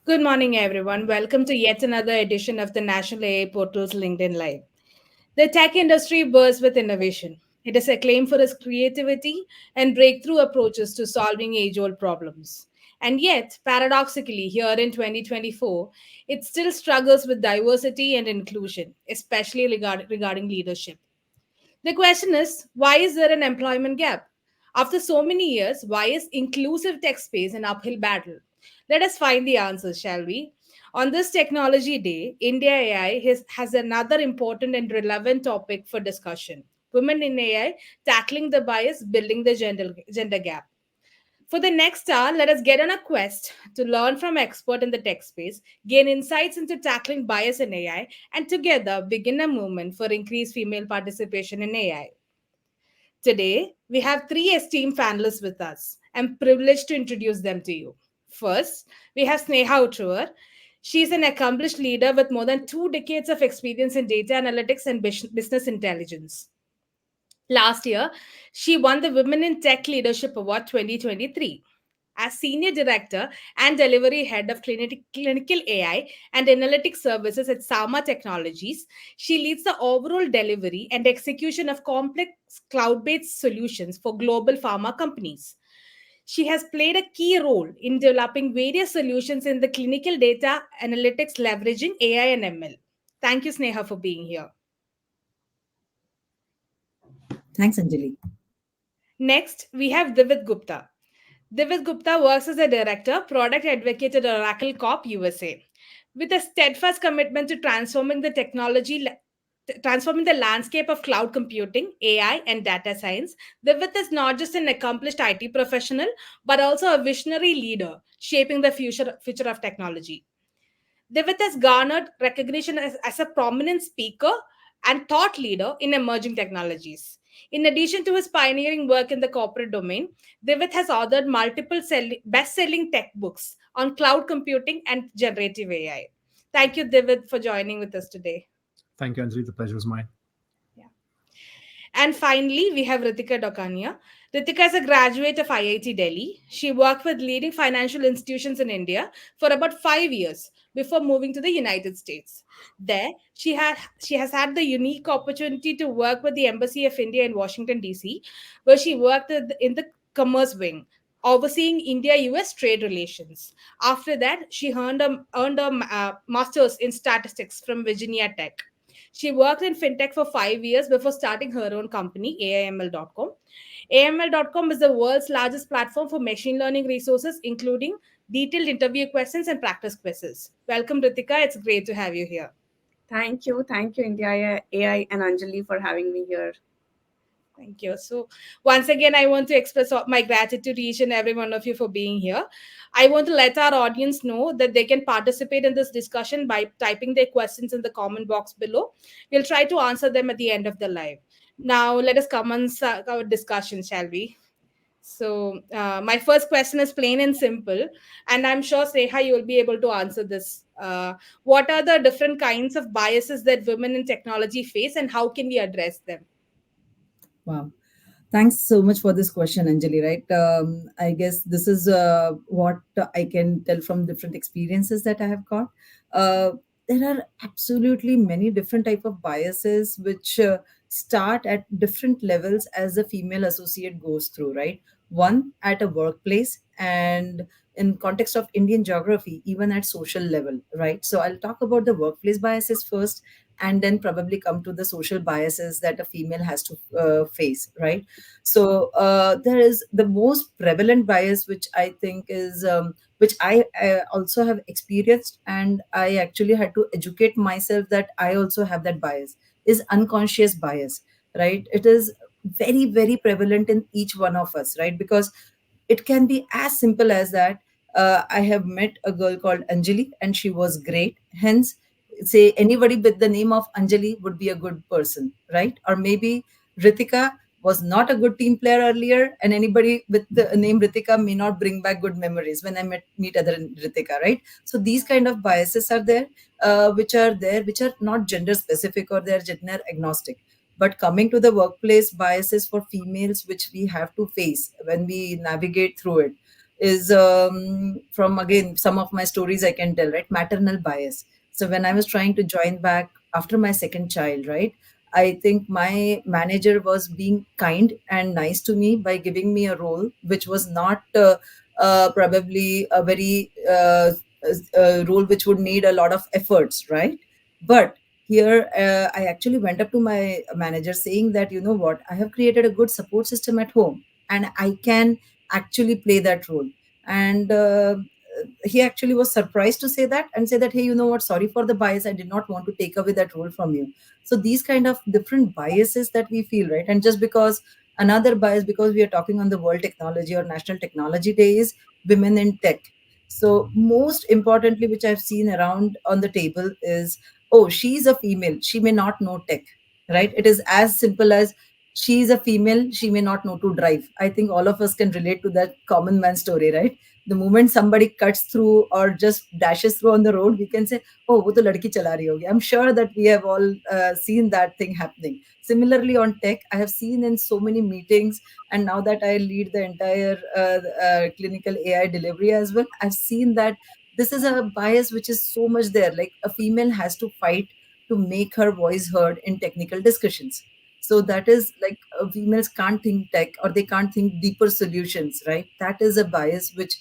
Good morning, everyone. Welcome to yet another edition of the National AI Portal's LinkedIn Live. The tech industry bursts with innovation. It is acclaimed for its creativity and breakthrough approaches to solving age old problems. And yet, paradoxically, here in 2024, it still struggles with diversity and inclusion, especially regarding leadership. The question is, why is there an employment gap? After so many years, why is inclusive tech space an uphill battle? Let us find the answers, shall we? On this Technology Day, India AI has another important and relevant topic for discussion: women in AI, tackling the bias, building the gender gap. For the next hour, let us get on a quest to learn from experts in the tech space, gain insights into tackling bias in AI, and together begin a movement for increased female participation in AI. Today, we have three esteemed panelists with us. I'm privileged to introduce them to you. First, we have Sneha Utrur. She's an accomplished leader with more than 2 decades of experience in data analytics and business intelligence. Last year, she won the Women in Tech Leadership Award 2023. As Senior Director and Delivery Head of Clinical AI and Analytics Services at Sama Technologies, she leads the overall delivery and execution of complex cloud based solutions for global pharma companies. She has played a key role in developing various solutions in the clinical data analytics leveraging AI and ML. Thank you, Sneha, for being here. Thanks, Anjali. Next, we have Divit Gupta. Divit Gupta works as a director, product advocate at Oracle Corp USA. With a steadfast commitment to transforming the landscape of cloud computing, AI, and data science, Divit is not just an accomplished IT professional, but also a visionary leader shaping the future of technology. Divit has garnered recognition as a prominent speaker and thought leader in emerging technologies. In addition to his pioneering work in the corporate domain, Divit has authored multiple best selling tech books on cloud computing and generative AI. Thank you, Divit, for joining with us today. Thank you, Anjali. The pleasure was mine. Yeah. And finally, we have Ritika Dokania. Ritika is a graduate of IIT Delhi. She worked with leading financial institutions in India for about 5 years before moving to the United States. There, she has had the unique opportunity to work with the Embassy of India in Washington, D.C., where she worked in the commerce wing, overseeing India-US trade relations. After that, she earned a master's in statistics from Virginia Tech. She worked in fintech for 5 years before starting her own company, AIML.com. AIML.com is the world's largest platform for machine learning resources, including detailed interview questions and practice quizzes. Welcome, Ritika. It's great to have you here. Thank you. Thank you, India AI and Anjali, for having me here. Thank you. So, once again, I want to express my gratitude to each and every one of you for being here. I want to let our audience know that they can participate in this discussion by typing their questions in the comment box below. We'll try to answer them at the end of the live. Now, let us commence our discussion, shall we? So, my first question is plain and simple, and I'm sure, Seha, you will be able to answer this. What are the different kinds of biases that women in technology face, and how can we address them? Wow. Thanks so much for this question, Anjali. Right? I guess this is what I can tell from different experiences that I have got. Uh, there are absolutely many different type of biases which start at different levels as a female associate goes through. Right? One at a workplace, and in context of Indian geography, even at social level. Right? So I'll talk about the workplace biases first, and then probably come to the social biases that a female has to face. Right? So there is the most prevalent bias, which I think is which I also have experienced, and I actually had to educate myself that I also have that bias, is unconscious bias. Right? It is very, very prevalent in each one of us, right? Because it can be as simple as that. I have met a girl called Anjali, and she was great. Hence, say anybody with the name of Anjali would be a good person, right? Or maybe Ritika was not a good team player earlier, and anybody with the name Ritika may not bring back good memories when I meet other Ritika, right? So these kind of biases are there, which are not gender specific, or they're gender agnostic. But coming to the workplace biases for females, which we have to face when we navigate through it, is from, again, some of my stories I can tell, right? Maternal bias. So when I was trying to join back after my second child, right, I think my manager was being kind and nice to me by giving me a role which was not probably a very role which would need a lot of efforts, right? But here, I actually went up to my manager saying that, you know what, I have created a good support system at home and I can actually play that role. And he actually was surprised to say that and say that, hey, you know what, sorry for the bias. I did not want to take away that role from you. So these kind of different biases that we feel, right? And just because another bias, because we are talking on the World Technology or National Technology Day, is women in tech. So most importantly, which I've seen around on the table is, oh, she's a female, she may not know tech, right? It is as simple as she's a female, she may not know to drive. I think all of us can relate to that common man story, right? The moment somebody cuts through or just dashes through on the road, we can say, oh, wo to ladki chala rahi hogi. I'm sure that we have all seen that thing happening. Similarly, on tech, I have seen in so many meetings, and now that I lead the entire clinical AI delivery as well, I've seen that this is a bias which is so much there. Like a female has to fight to make her voice heard in technical discussions. So that is like females can't think tech or they can't think deeper solutions, right? That is a bias which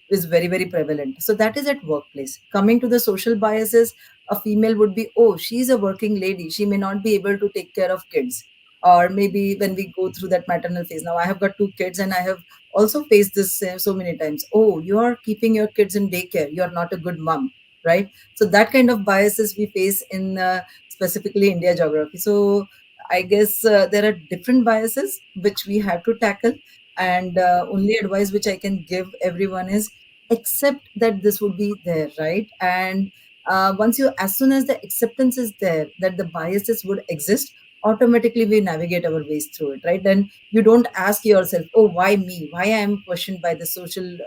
is very, very prevalent. So that is at workplace. Coming to the social biases, a female would be, oh, she's a working lady, she may not be able to take care of kids. Or maybe when we go through that maternal phase, now I have got two kids and I have also faced this so many times. Oh, you are keeping your kids in daycare, you're not a good mom, right? So that kind of biases we face in specifically India geography. So I guess there are different biases which we have to tackle. And only advice which I can give everyone is accept that this would be there, right? And once you, as soon as the acceptance is there that the biases would exist, automatically we navigate our ways through it, right? Then you don't ask yourself, oh, why me? Why I am questioned by the social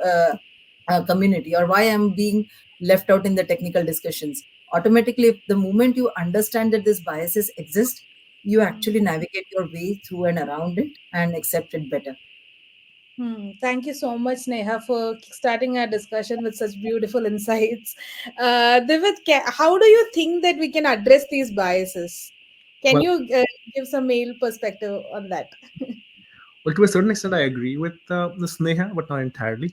community, or why I'm being left out in the technical discussions. Automatically, if the moment you understand that these biases exist, you actually navigate your way through and around it and accept it better. Thank you so much, Neha, for starting our discussion with such beautiful insights. Divit, how do you think that we can address these biases? Can Well, you give some male perspective on that? well, to a certain extent, I agree with the Sneha, but not entirely,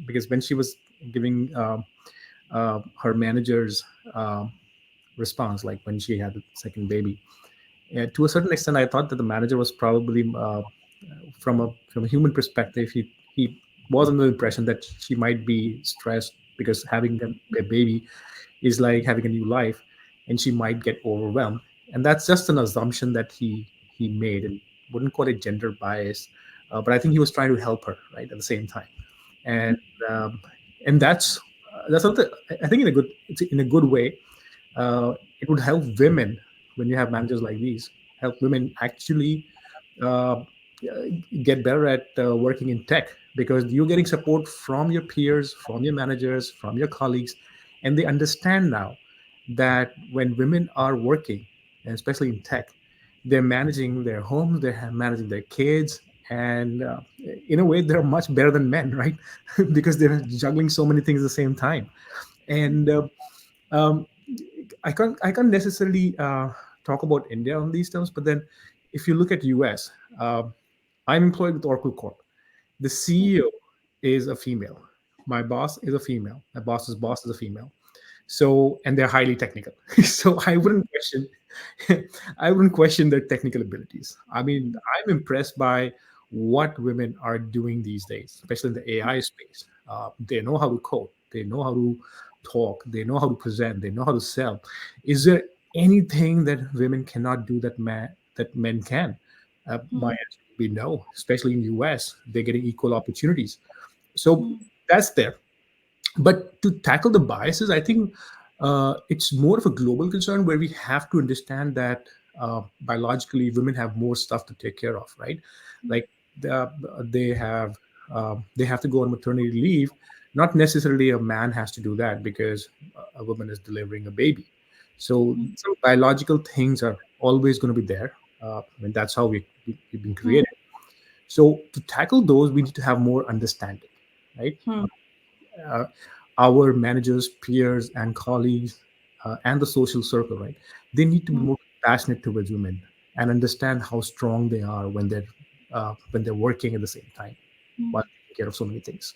because when she was giving her manager's uh, response, like when she had the second baby, to a certain extent, I thought that the manager was probably, from a human perspective, he was under the impression that she might be stressed because having a baby is like having a new life, and she might get overwhelmed. And that's just an assumption that he made, and wouldn't call it gender bias, but I think he was trying to help her, right, at the same time. And um, and that's something I think in a good way. It would help women when you have managers like these. Help women actually uh, get better at working in tech, because you're getting support from your peers, from your managers, from your colleagues, and they understand now that when women are working, and especially in tech, they're managing their homes, they're managing their kids, and in a way, they're much better than men, right? Because they're juggling so many things at the same time. And um, I can't necessarily talk about India on these terms, but then if you look at US, I'm employed with Oracle Corp. The CEO is a female. My boss is a female. My boss's boss is a female. So, and they're highly technical. So I wouldn't question their technical abilities. I mean, I'm impressed by what women are doing these days, especially in the AI space. They know how to code. They know how to talk. They know how to present. They know how to sell. Is there anything that women cannot do that men can? My answer would be no. Especially in US, they're getting equal opportunities. So that's there. But to tackle the biases, I think it's more of a global concern, where we have to understand that biologically women have more stuff to take care of, right? Like the, they have to go on maternity leave. Not necessarily a man has to do that because a woman is delivering a baby. So some biological things are always going to be there. And that's how we've been created. So to tackle those, we need to have more understanding. right? Hmm. uh, our managers, peers, and colleagues, and the social circle, right? They need to be Hmm. more passionate towards women and understand how strong they are when they're working at the same time while taking care of so many things.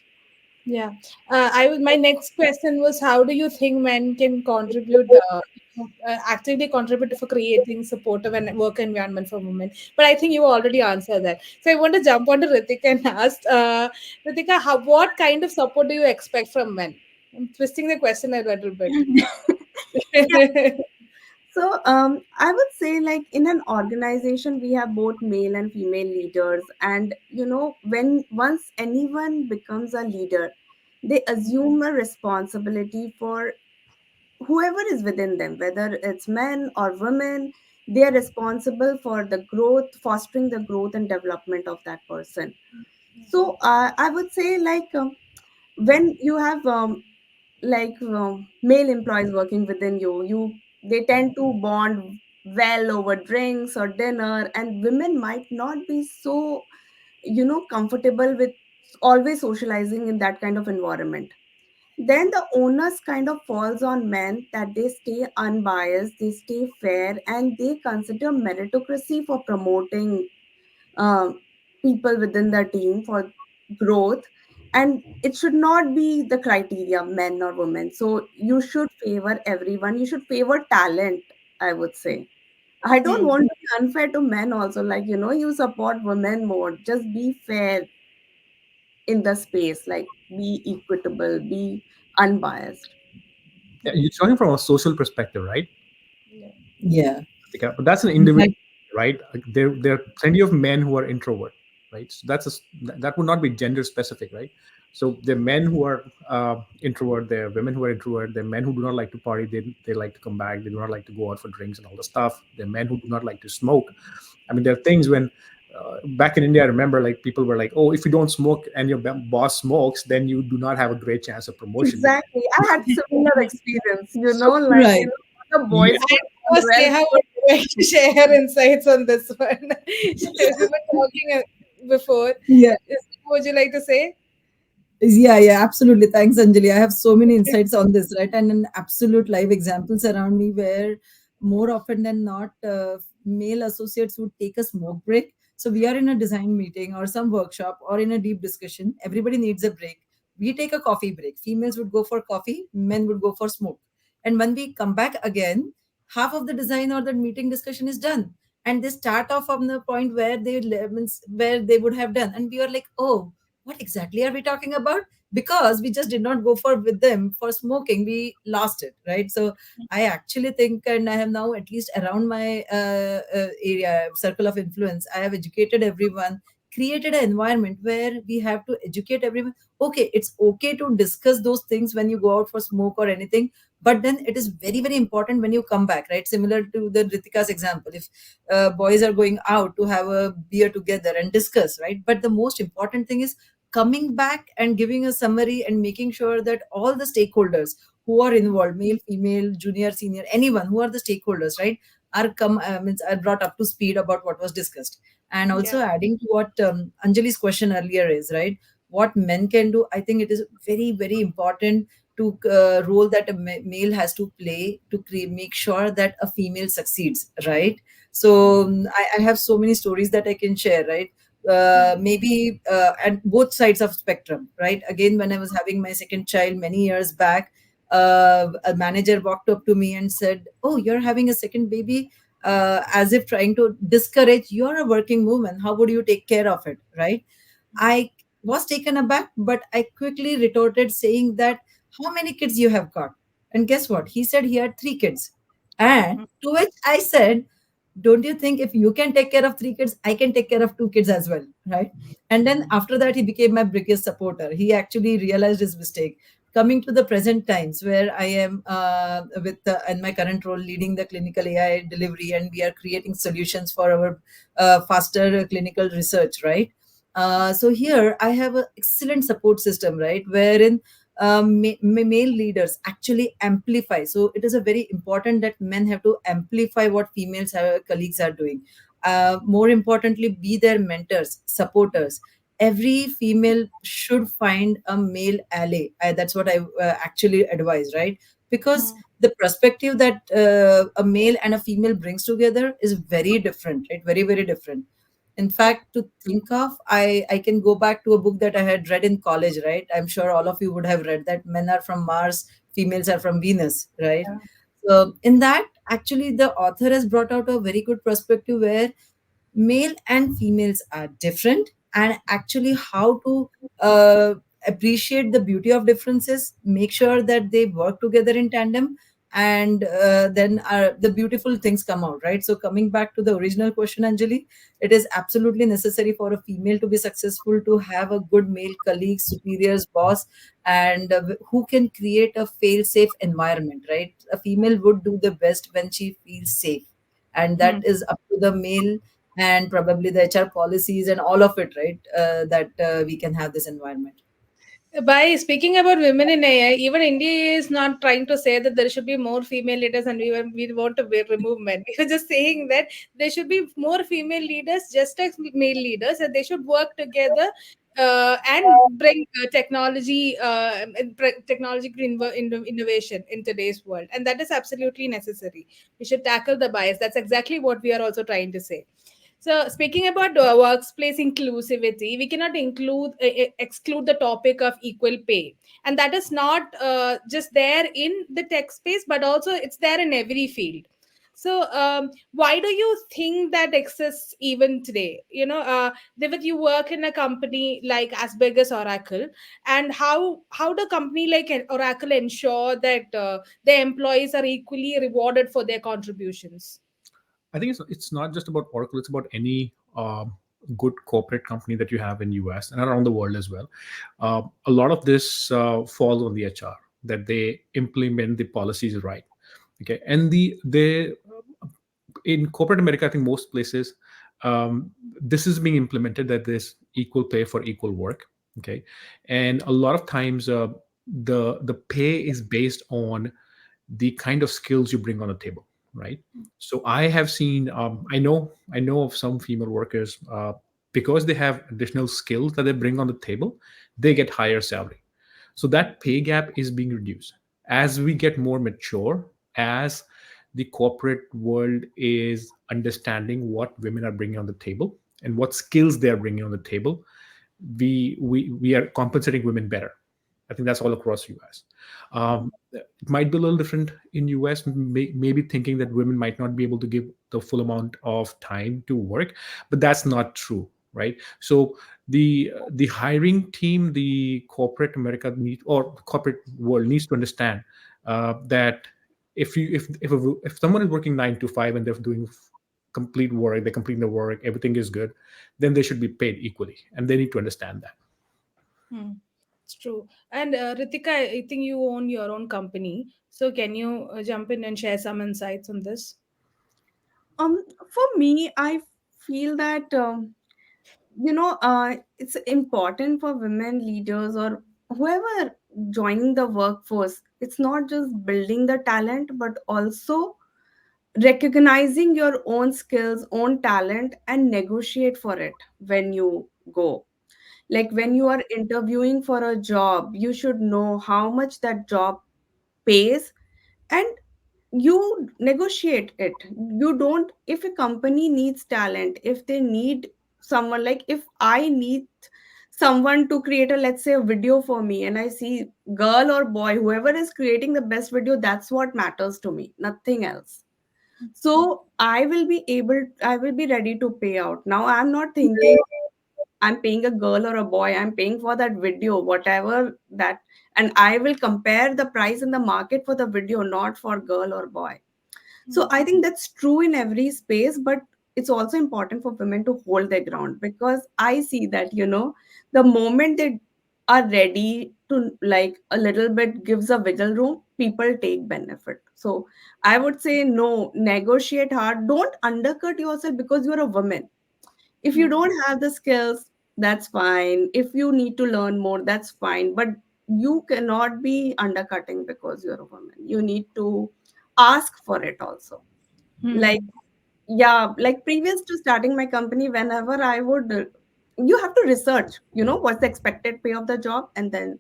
Yeah. My next question was, how do you think men can contribute, actively contribute for creating supportive and work environment for women? But I think you already answered that. So I want to jump on to Ritika and ask, Ritika, what kind of support do you expect from men? I'm twisting the question a little bit. Yeah. So, I would say, like in an organization, we have both male and female leaders, and when once anyone becomes a leader, they assume a responsibility for whoever is within them, whether it's men or women. They are responsible for the growth, fostering the growth and development of that person. So, I would say, like when you have male employees working within you, they tend to bond well over drinks or dinner, and women might not be so comfortable with always socializing in that kind of environment. Then the onus kind of falls on men that they stay unbiased, they stay fair, and they consider meritocracy for promoting um, people within the team for growth. And it should not be the criteria, men or women. So you should favor everyone, you should favor talent, I would say. I don't Hmm. want to be unfair to men also, like you support women more, just be fair in the space, like be equitable, be unbiased. Yeah, you're talking from a social perspective, right? Yeah. Yeah. But that's an individual, Exactly. right? Like, there are plenty of men who are introvert, right? So that would not be gender specific, right? So there are men who are introvert, there are women who are introvert, there are men who do not like to party, they like to come back, they do not like to go out for drinks and all the stuff. There are men who do not like to smoke. I mean, there are things when back in India, I remember like people were like, "Oh, if you don't smoke and your boss smokes, then you do not have a great chance of promotion." Exactly. I had similar experience, So like, Right. the yeah, boys who I are know well. Sneha would like to share her insights on this one. We were talking before. Yeah. Would you like to say? Yeah, yeah, absolutely. Thanks, Anjali. I have so many insights on this, right? And an absolute live examples around me where more often than not, male associates would take a smoke break. So we are in a design meeting or some workshop or in a deep discussion. Everybody needs a break. We take a coffee break. Females would go for coffee, men would go for smoke. And when we come back again, half of the design or the meeting discussion is done. And they start off from the point where means where they would have done. And we are like, oh, what exactly are we talking about? Because we just did not go for with them for smoking, we lost it, right? So I actually think, and I have now at least around my area circle of influence, I have educated everyone, created an environment where we have to educate everyone. Okay, it's okay to discuss those things when you go out for smoke or anything, but then it is very very important when you come back, right? Similar to the Ritika's example, if boys are going out to have a beer together and discuss, right? But the most important thing is coming back and giving a summary and making sure that all the stakeholders who are involved, male, female, junior, senior, anyone who are the stakeholders, right, are means are brought up to speed about what was discussed. And Yeah. also adding to what Anjali's question earlier is, right, what men can do, I think it is very very important to role that a male has to play to make sure that a female succeeds, right? So I have so many stories that I can share, right? Maybe at both sides of spectrum, right? Again, when I was having my second child many years back, a manager walked up to me and said, oh, you're having a second baby, as if trying to discourage, you're a working woman, how would you take care of it, right? I was taken aback, but I quickly retorted saying that, how many kids you have got? And guess what? He said he had 3 kids. And to which I said, don't you think if you can take care of 3 kids, I can take care of 2 kids as well, right? And then after that, he became my biggest supporter. He actually realized his mistake. Coming to the present times where I am with in my current role leading the clinical AI delivery, and we are creating solutions for our faster clinical research, right? So here I have an excellent support system, right, wherein male leaders actually amplify. So it is a very important that men have to amplify what colleagues are doing. More importantly, be their mentors, supporters, every female should find a male ally. That's what I actually advise, right? Because Hmm. the perspective that a male and a female brings together is very different, right? Very, very different. In fact, to think of, I can go back to a book that I had read in college, right? I'm sure all of you would have read that men are from Mars, females are from Venus, right? Yeah. So in that, actually, the author has brought out a very good perspective where male and females are different, and actually how to uh, appreciate the beauty of differences, make sure that they work together in tandem, and then the beautiful things come out, right? So coming back to the original question, Anjali, it is absolutely necessary for a female to be successful to have a good male colleague, superiors, boss, and who can create a fail safe environment, right? A female would do the best when she feels safe, and that Hmm. is up to the male and probably the HR policies and all of it, right? That we can have this environment. By speaking about women in AI, even India is not trying to say that there should be more female leaders and we want to remove men. We are just saying that there should be more female leaders just as male leaders, and they should work together and bring technological innovation in today's world. And that is absolutely necessary. We should tackle the bias. That's exactly what we are also trying to say. So, speaking about workplace inclusivity, we cannot exclude the topic of equal pay, and that is not just there in the tech space, but also it's there in every field. So, why do you think that exists even today? David, you work in a company like as big as Oracle, and how the company like Oracle ensure that their employees are equally rewarded for their contributions? I think it's not just about Oracle. It's about any good corporate company that you have in US and around the world as well. A lot of this falls on the HR, that they implement the policies right. Okay, and the in corporate America, I think most places, this is being implemented, that there's equal pay for equal work. Okay, and a lot of times the pay is based on the kind of skills you bring on the table, right? So I have seen, I know of some female workers, because they have additional skills that they bring on the table, they get higher salary. So that pay gap is being reduced as we get more mature, as the corporate world is understanding what women are bringing on the table and what skills they are bringing on the table. We are compensating women better. I think that's all across US. It might be a little different in US, maybe thinking that women might not be able to give the full amount of time to work, but that's not true, right? So the hiring team, the corporate America need, or corporate world needs to understand that if someone is working 9 to 5 and they're doing complete work, they're completing the work, everything is good, then they should be paid equally, and they need to understand that. Hmm. It's true. And Ritika, I think you own your own company. So can you jump in and share some insights on this? For me, I feel that it's important for women leaders or whoever joining the workforce. It's not just building the talent, but also recognizing your own skills, own talent, and negotiate for it when you go. Like when you are interviewing for a job, you should know how much that job pays, and you negotiate it. You don't, if a company needs talent, if they need someone, like if I need someone to create a, let's say, a video for me, and I see girl or boy, whoever is creating the best video, that's what matters to me, nothing else. So I will be ready to pay out. Now I'm not thinking I'm paying a girl or a boy, I'm paying for that video, whatever that, and I will compare the price in the market for the video, not for girl or boy. So I think that's true in every space, but it's also important for women to hold their ground, because I see that, the moment they are ready to, like, a little bit gives a wiggle room, people take benefit. So I would say no, negotiate hard. Don't undercut yourself because you're a woman. If you don't have the skills, that's fine. If you need to learn more, that's fine. But you cannot be undercutting because you're a woman. You need to ask for it also. Like, Hmm. yeah, like previous to starting my company, whenever I would you have to research, what's the expected pay of the job, and then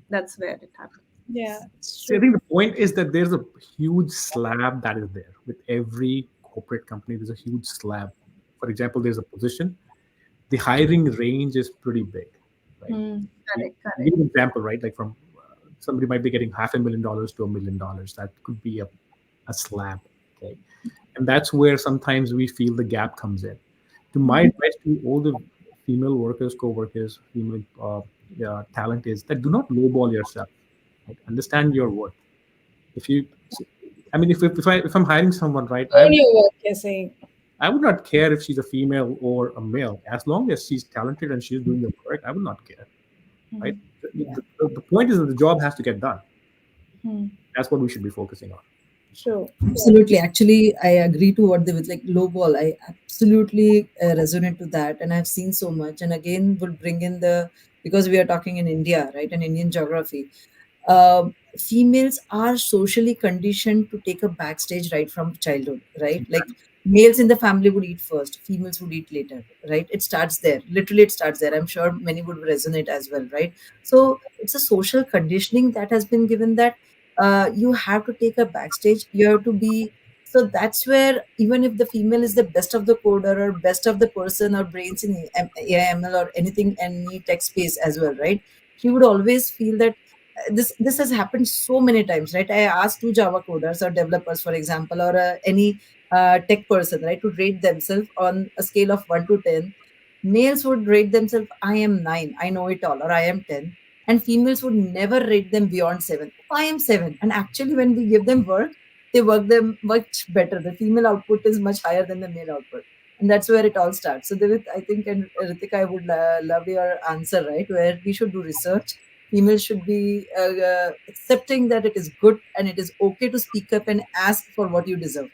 that's where it happens. Yeah, it's See, I true. think the point is that there's a huge slab that is there with every corporate company. There's a huge slab. For example, there's a position. The hiring range is pretty big, right? Hmm. You Correct, give correct. an example, right? Like from somebody might be getting $500,000 to $1 million. That could be a slab, okay? And that's where sometimes we feel the gap comes in. To my advice to all the female workers, co-workers, female talent is that do not lowball yourself. Right? Understand your worth. If you, I mean, if I'm hiring someone, right, Own your work, you're saying. I would not care if she's a female or a male, as long as she's talented and she's doing the work. I would not care, right? Yeah. The point is that the job has to get done. Hmm. That's what we should be focusing on. True. Absolutely. Actually, I agree to what they with like low ball. I absolutely resonate to that, and I've seen so much. And again, would bring in the because we are talking in India, right, and Indian geography. Females are socially conditioned to take a backstage right from childhood, right? Like males in the family would eat first, females would eat later, right? It starts there. Literally, it starts there. I'm sure many would resonate as well, right? So it's a social conditioning that has been given that you have to take a backstage. You have to be. So that's where even if the female is the best of the coder or best of the person or brains in AIML or anything, any tech space as well, right? She would always feel that this has happened so many times, right? I asked two Java coders or developers, for example, or any tech person, right, to rate themselves on a scale of 1 to 10. Males would rate themselves, I am 9, I know it all, or I am 10. And females would never rate them beyond 7. I am 7. And actually, when we give them work, they work them much better. The female output is much higher than the male output. And that's where it all starts. So, David, I think, and Ritika, I would love your answer, right? Where we should do research. Females should be accepting that it is good and it is okay to speak up and ask for what you deserve.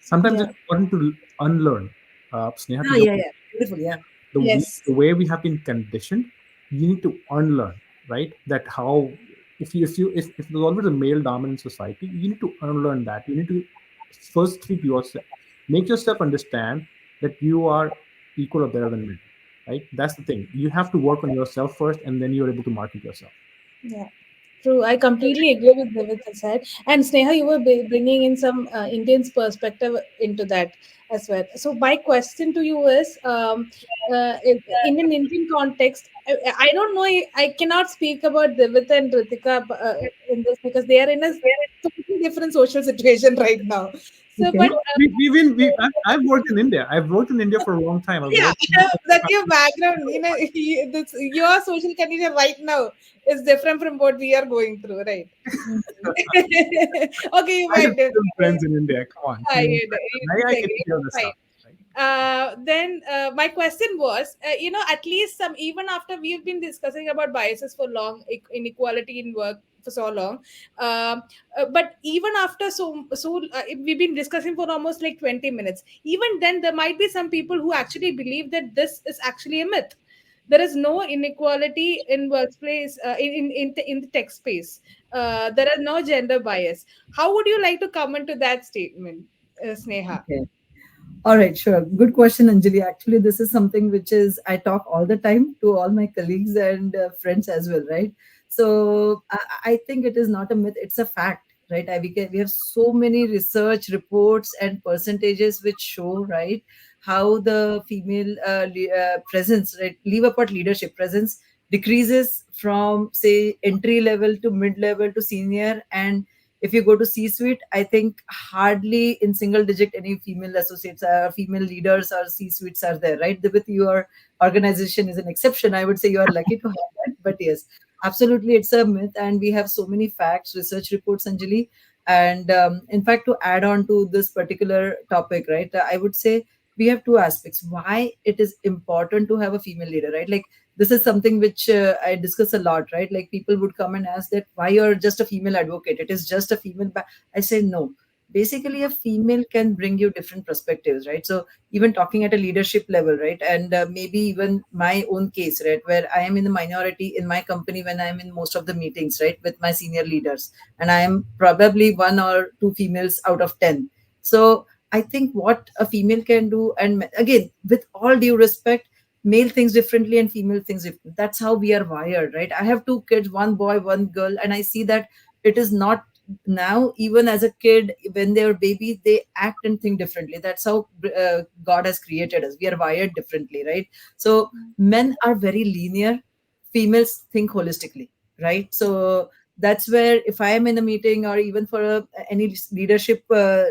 Sometimes Yeah. it's important to unlearn. Sneha, to Ah, your yeah, point, yeah. Beautiful. Yeah. Yes. the way we have been conditioned, you need to unlearn, right? That how if there's always a male dominant society, you need to unlearn that. You need to first treat yourself, make yourself understand that you are equal or better than men, right? That's the thing. You have to work on yourself first, and then you're able to market yourself. Yeah. True. I completely agree with David's side. And Sneha, you were bringing in some Indian's perspective into that as well. So my question to you is, in an Indian context, I don't know. I cannot speak about David and Ritika in this because they are in a totally different social situation right now. So, Okay. but No, I've worked in India. I've worked in India for a long time. I've yeah, worked in that your background, your social condition right now is different from what we are going through, right? Okay, you I have might still disagree. friends in India. Come on, Yeah, female you friends. I can disagree. feel It's this fine. stuff. Right? Then my question was, at least some even after we've been discussing about biases for long, inequality in work for so long, um, but even after we've been discussing for almost like 20 minutes. Even then, there might be some people who actually believe that this is actually a myth. There is no inequality in workplace in the tech space. There are no gender bias. How would you like to comment to that statement, Sneha? Okay. All right, sure. Good question, Anjali. Actually, this is something which is I talk all the time to all my colleagues and friends as well, right? So I think it is not a myth; it's a fact, right? We have so many research reports and percentages which show, right, how the female presence, right, leave apart leadership presence decreases from say entry level to mid level to senior, and if you go to C-suite, I think hardly in single digit any female associates, female leaders or C-suites are there, right? With your organization is an exception. I would say you are lucky to have that, but yes, absolutely, it's a myth, and we have so many facts, research reports, Anjali. And in fact, to add on to this particular topic, right, I would say we have two aspects. Why it is important to have a female leader, right? Like this is something which I discuss a lot, right? Like people would come and ask that why you're just a female advocate. It is just a female. I say no. Basically, a female can bring you different perspectives, right? So even talking at a leadership level, right, and maybe even my own case, right, where I am in the minority in my company when I am in most of the meetings, right, with my senior leaders, and I am probably one or two females out of 10. So I think what a female can do, and again, with all due respect, male thinks differently and female thinks differently. That's how we are wired, right? I have two kids, one boy, one girl, and I see that it is not now. Even as a kid, when they were babies, they act and think differently. That's how God has created us. We are wired differently, right? So men are very linear, females think holistically, right? So that's where, if I am in a meeting or even for any leadership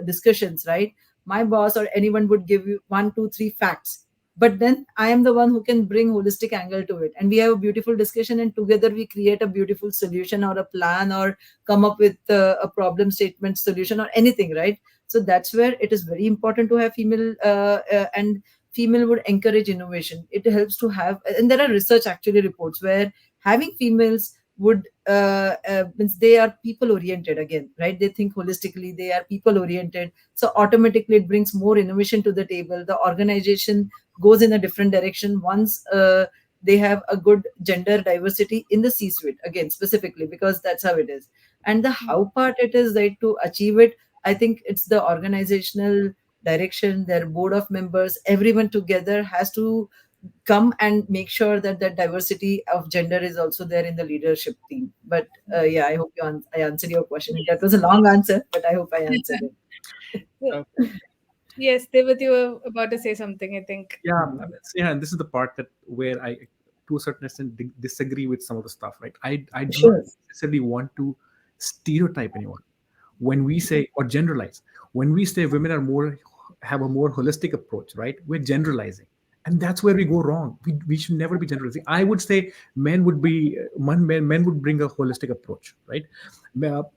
discussions, right, my boss or anyone would give you one, two, three facts, but then I am the one who can bring holistic angle to it, and we have a beautiful discussion, and together we create a beautiful solution or a plan, or come up with a problem statement solution or anything, right? So that's where it is very important to have female, and female would encourage innovation. It helps to have, and there are research actually reports where having females would means they are people oriented again, right? They think holistically, they are people oriented, so automatically it brings more innovation to the table. The organization goes in a different direction once they have a good gender diversity in the C suite, again specifically, because that's how it is. And the how part, it is right to achieve it. I think it's the organizational direction, their board of members, everyone together has to come and make sure that that diversity of gender is also there in the leadership team. But yeah, I hope I answered your question. That was a long answer, but I hope I answered it. So, Uh, yes, Devat, you were about to say something, I think. yeah, yeah, and this is the part that where I, to a certain extent, disagree with some of the stuff. Right, I do not Sure. necessarily want to stereotype anyone when we say, or generalize. When we say women are more, have a more holistic approach, right, we're generalizing, and that's where we go wrong. We should never be generalizing. I would say men would be, men would bring a holistic approach, right?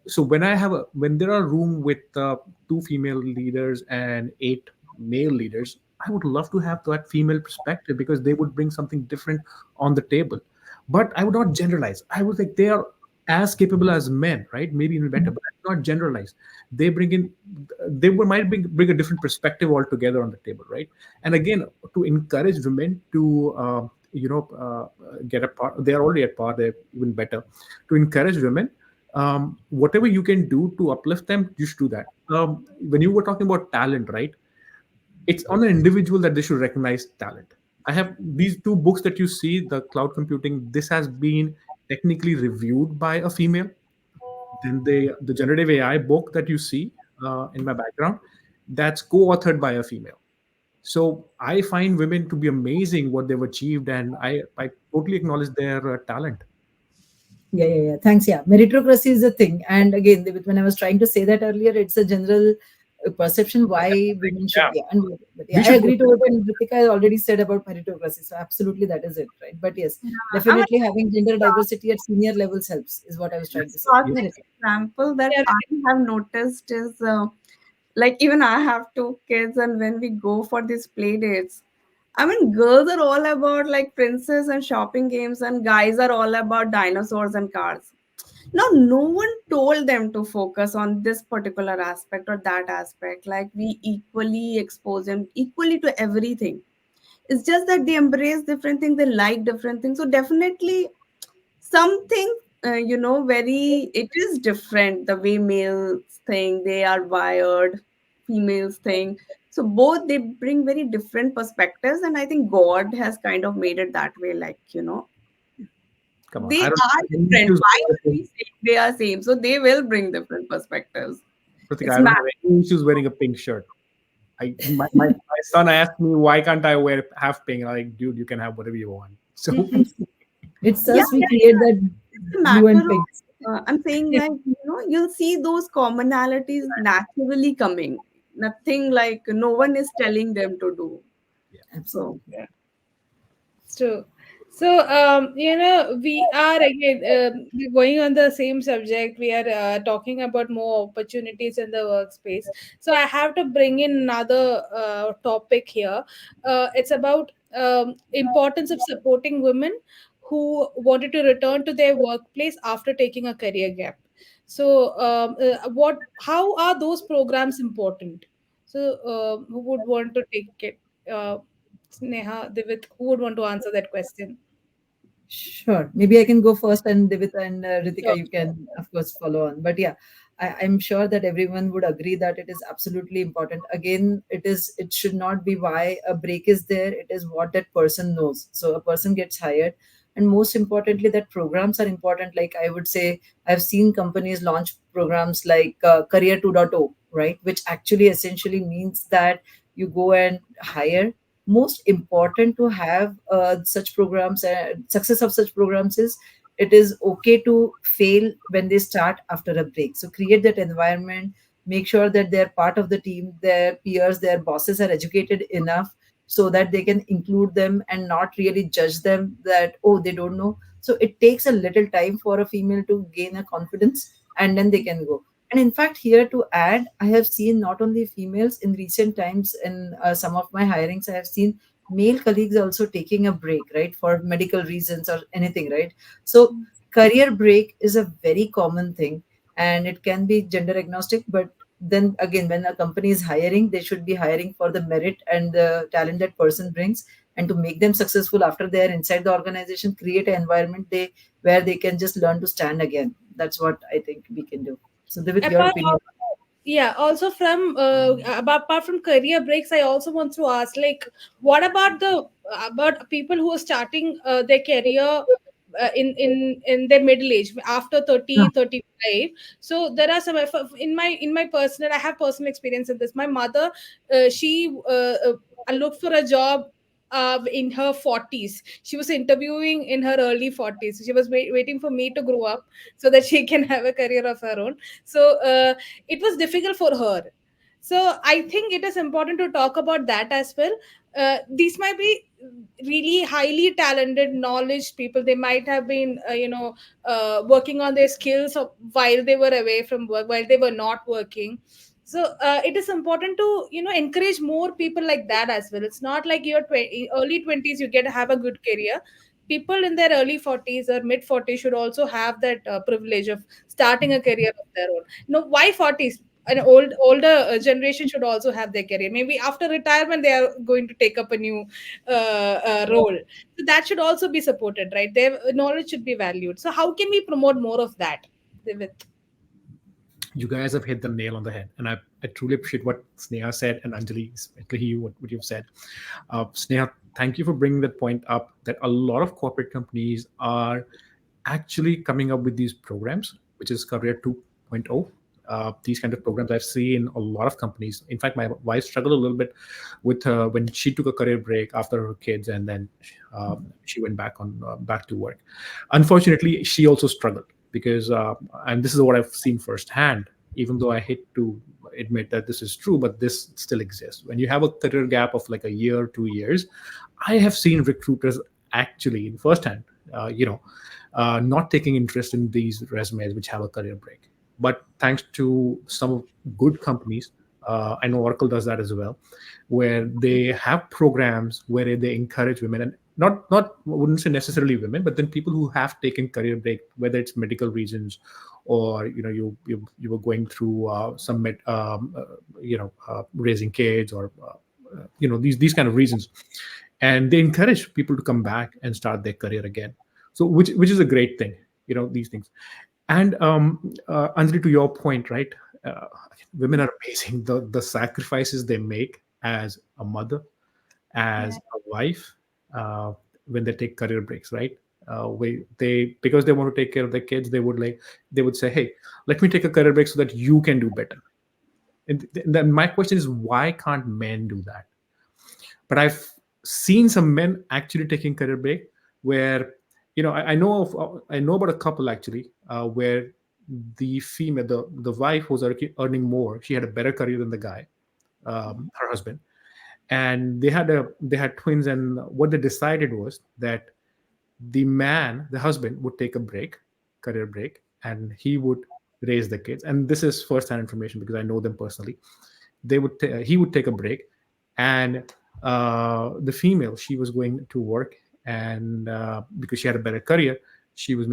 So when I have a, when there are room with two female leaders and eight male leaders, I would love to have that female perspective, because they would bring something different on the table. But I would not generalize. I would think they are as capable as men, right? Maybe even better, but I would not generalize. They bring in, might bring a different perspective altogether on the table, right? And again, to encourage women to, get a part, they are already at par, they're even better. To encourage women, whatever you can do to uplift them, you should do that. When you were talking about talent, right? It's on an individual that they should recognize talent. I have these two books that you see, the cloud computing. This has been technically reviewed by a female. Then the generative AI book that you see in my background, that's co-authored by a female. So I find women to be amazing what they've achieved, and I totally acknowledge their talent. Yeah, yeah, yeah. Thanks. Yeah, meritocracy is a thing. And again, when I was trying to say that earlier, it's a general perception why women should. Yeah, Yeah, and but we yeah, I should go agree to for it. what Ritika already said about meritocracy. So absolutely, that is it, right? But yes, Yeah, I mean, definitely having gender diversity at senior levels helps, is what I was trying to this say. Yeah, cosmic Ritika. example that Yeah, I have noticed is like even I have two kids, and when we go for these play dates, I mean, girls are all about like princess and shopping games, and guys are all about dinosaurs and cars. Now, no one told them to focus on this particular aspect or that aspect. Like we equally expose them equally to everything. It's just that they embrace different things, they like different things. So definitely something very it is different the way males think, they are wired, females think. So both they bring very different perspectives, and I think God has kind of made it that way, like Come on, they I don't are have any different. issues Why wearing are a we pink. saying they are same? So they will bring different perspectives. Pratik, It's I don't matter. have any issues wearing a pink shirt. My son asked me why can't I wear half pink. I'm like, dude, you can have whatever you want. So It's Yeah, us. We yeah, create yeah. that It's a blue matter and of pink. I'm saying like you'll see those commonalities naturally coming. Nothing like no one is telling them to do. yeah, So Absolutely. yeah. It's true. So, we are again we're going on the same subject. We are talking about more opportunities in the workspace. So, I have to bring in another topic here. It's about importance of supporting women who wanted to return to their workplace after taking a career gap. So, how are those programs important? So, who would want to take it? Sneha, Divit, who would want to answer that question? Sure. Maybe I can go first, and Divita and Ritika, Sure, you sure. can, of course, follow on. But yeah, I'm sure that everyone would agree that it is absolutely important. Again, it should not be why a break is there. It is what that person knows. So a person gets hired, and most importantly, that programs are important. Like I would say, I've seen companies launch programs like Career 2.0, right? Which actually essentially means that you go and hire. Most important to have such programs, success of such programs is it is okay to fail when they start after a break. So create that environment, make sure that they're part of the team, their peers, their bosses are educated enough so that they can include them and not really judge them that, oh, they don't know. So it takes a little time for a female to gain a confidence, and then they can go. And in fact, here to add, I have seen not only females in recent times, in some of my hirings, I have seen male colleagues also taking a break, right, for medical reasons or anything, right? So, career break is a very common thing, and it can be gender agnostic. But then again, when a company is hiring, they should be hiring for the merit and the talent that person brings, and to make them successful after they are inside the organization, create an environment where they can just learn to stand again. That's what I think we can do. So, with your Apart, opinion. yeah, also from apart from career breaks, I also want to ask, like, what about the about people who are starting their career in their middle age after Yeah. 30, 35. So there are some in my personal, I have personal experience in this. My mother, she looked for a job in her 40s. She was interviewing in her early 40s. She was waiting for me to grow up so that she can have a career of her own. So it was difficult for her. So I think it is important to talk about that as well. These might be really highly talented, knowledge people. They might have been working on their skills while they were away from work, while they were not working. So it is important to encourage more people like that as well. It's not like your early 20s you get to have a good career. People in their early 40s or mid 40s should also have that privilege of starting a career of their own. No, why 40s? An older generation should also have their career. Maybe after retirement they are going to take up a new role. So that should also be supported, right? Their knowledge should be valued. So how can we promote more of that with? You guys have hit the nail on the head, and I truly appreciate what Sneha said, and Anjali, especially you, what you've said. Sneha, thank you for bringing that point up, that a lot of corporate companies are actually coming up with these programs, which is Career 2.0. These kind of programs I've seen a lot of companies. In fact, my wife struggled a little bit with when she took a career break after her kids, and then she went back to work. Unfortunately, she also struggled because, and this is what I've seen firsthand. Even though I hate to admit that this is true, but this still exists. When you have a career gap of like a year, 2 years, I have seen recruiters actually in firsthand, not taking interest in these resumes which have a career break. But thanks to some good companies, I know Oracle does that as well, where they have programs where they encourage women, and not I wouldn't say necessarily women, but then people who have taken career break, whether it's medical reasons, or you were going through some raising kids, or these kind of reasons, and they encourage people to come back and start their career again. So which is a great thing, these things. And Anjali, to your point, right? uh, Women are amazing, the sacrifices they make as a mother, Yeah. as a wife, uh, when they take career breaks, right? They, because they want to take care of their kids, they would say, hey, let me take a career break so that you can do better. And then my question is, why can't men do that? But I've seen some men actually taking career break, where I know about a couple actually, where the female, the wife was earning more. She had a better career than the guy, her husband, and they had twins. And what they decided was that the husband, would take a career break, and he would raise the kids. And this is first-hand information because I know them personally. He would take a break, and the female, she was going to work, and because she had a better career, she was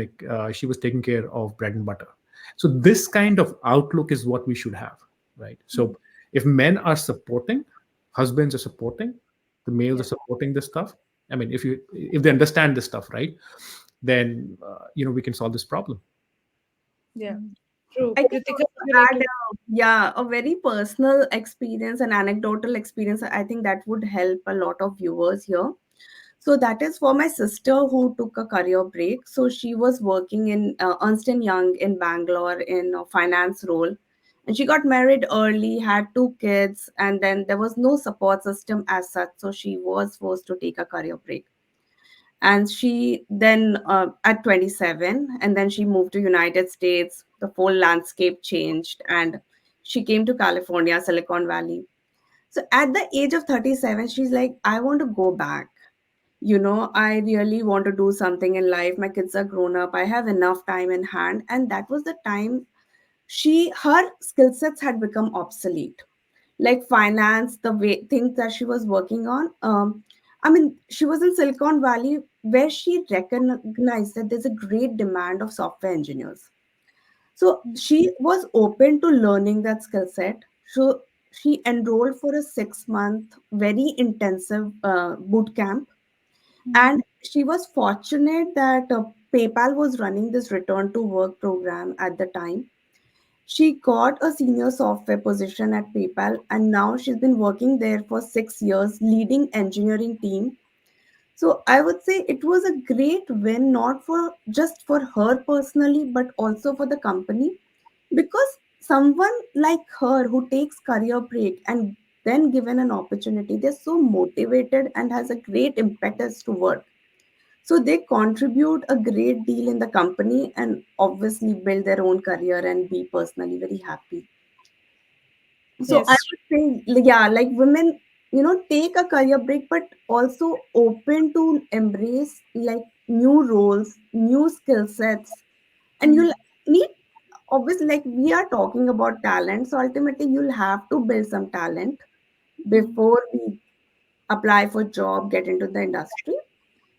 taking care of bread and butter. So this kind of outlook is what we should have, right? So if men are supporting, husbands are supporting, the males Yeah. are supporting this stuff. I mean, if they understand this stuff, right? then we can solve this problem. Yeah. True. I can Kritika, also would you like add, to? yeah, a very personal experience, an anecdotal experience. I think that would help a lot of viewers here. So that is for my sister who took a career break. So she was working in Ernst and Young in Bangalore in a finance role, and she got married early, had two kids, and then there was no support system as such. So she was forced to take a career break, and she then at 27, and then she moved to United States. The whole landscape changed, and she came to California, Silicon Valley. So at the age of 37, she's like, I want to go back. I really want to do something in life. My kids are grown up, I have enough time in hand. And that was the time her skill sets had become obsolete, like finance, the way things that she was working on. I mean, she was in Silicon Valley, where she recognized that there's a great demand of software engineers. So she was open to learning that skill set. So she enrolled for a 6 month very intensive boot camp. And she was fortunate that PayPal was running this return to work program at the time. She got a senior software position at PayPal, and now she's been working there for 6 years, leading engineering team. So I would say it was a great win, not for just for her personally, but also for the company, because someone like her who takes career break and then given an opportunity, they're so motivated and has a great impetus to work. So they contribute a great deal in the company and obviously build their own career and be personally very happy. So I Yes. would say, yeah, like women, take a career break, but also open to embrace like new roles, new skill sets. And you'll need, obviously, like we are talking about talent. So ultimately, you'll have to build some talent before we apply for job, get into the industry.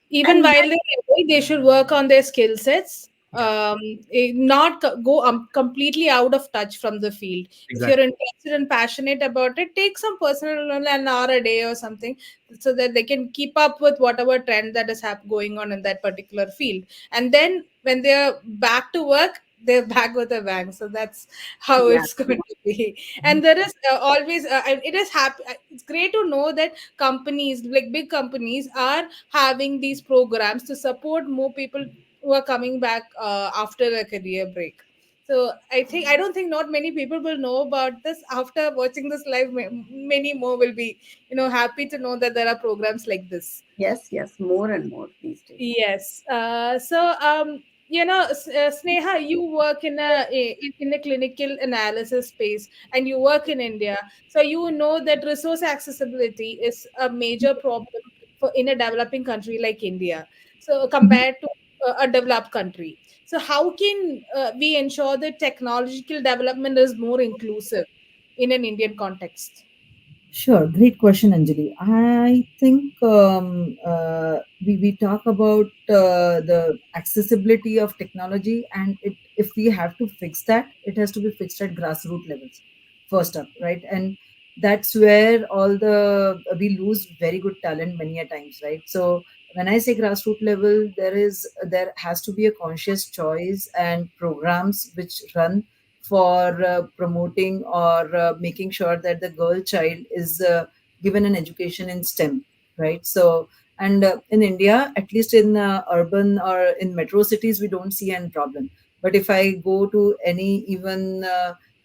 Even And while they're away, they should work on their skill sets, not go completely out of touch from the field. If you're Exactly. interested and passionate about it, take some personal, an hour a day or something, so that they can keep up with whatever trend that is going on in that particular field. And then when they're back to work, they're back with a bang. So that's how yeah, it's going to be. And there is always it is happy. It's great to know that companies, like big companies, are having these programs to support more people who are coming back after a career break. So I don't think not many people will know about this. After watching this live, many more will be happy to know that there are programs like this. yes, yes, more and more these days. Yes. Sneha, you work in a clinical analysis space, and you work in India. So you know that resource accessibility is a major problem for in a developing country like India. So compared to a developed country. So how can we ensure that technological development is more inclusive in an Indian context? Sure, great question, Anjali. I think we talk about the accessibility of technology, and if we have to fix that, it has to be fixed at grassroots levels first up, right? And that's where all the we lose very good talent many a times, right? So when I say grassroots level, there has to be a conscious choice and programs which run for promoting or making sure that the girl child is given an education in STEM, right? So, and in India, at least in urban or in metro cities, we don't see any problem. But if I go to any even